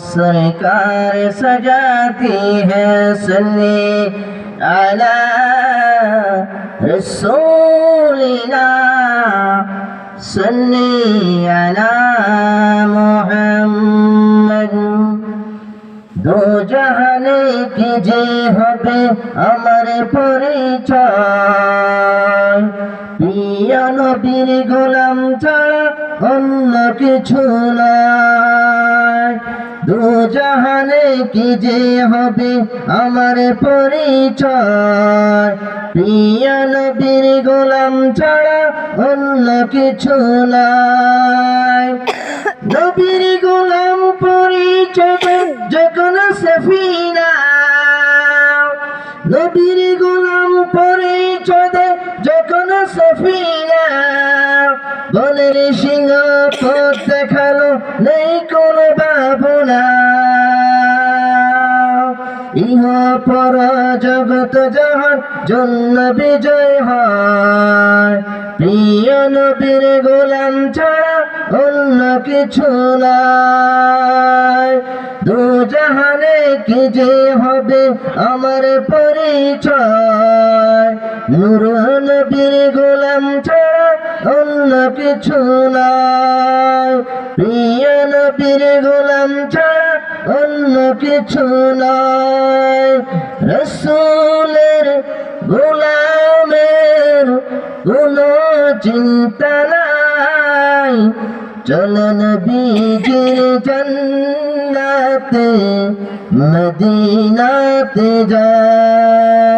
सरकार सजाती है सल्ले अला रसूलिना सल्ले अला मुहम्मद। दो जहाने की जे হবে আমার পরিচয়, প্রিয় নবীর গোলাম ছাড়া অন্য কিছু নয়। দু জাহানে কি যে হবে আমার পরিচয়, প্রিয় নবীর গোলাম ছাড়া অন্য কিছু নয়। নবীর গোলাম পরিচয় যখন সফিনা, নবীর গোলাম পরিচয় যখন সফিনা, বনের সিংহ পথ দেখালো নেই কোন ভাবনা। ইহ পর জগৎ যাহার জন্য বিজয় হয়, প্রিয় নবীর গোলাম ছাড়া অন্য কিছু নাই। দু জাহানে কি যে হবে আমার পরিচয়, নূর নবীর গোলাম ছাড়া অন্য কিছু নাই। প্রিয় নবীর গোলাম ছাড়া অন্য কিছু নাই। রাসূলের গোলামের কোনো চিন্তা নাই, চলো নবীজির জান্নাতে মদিনাতে যাই।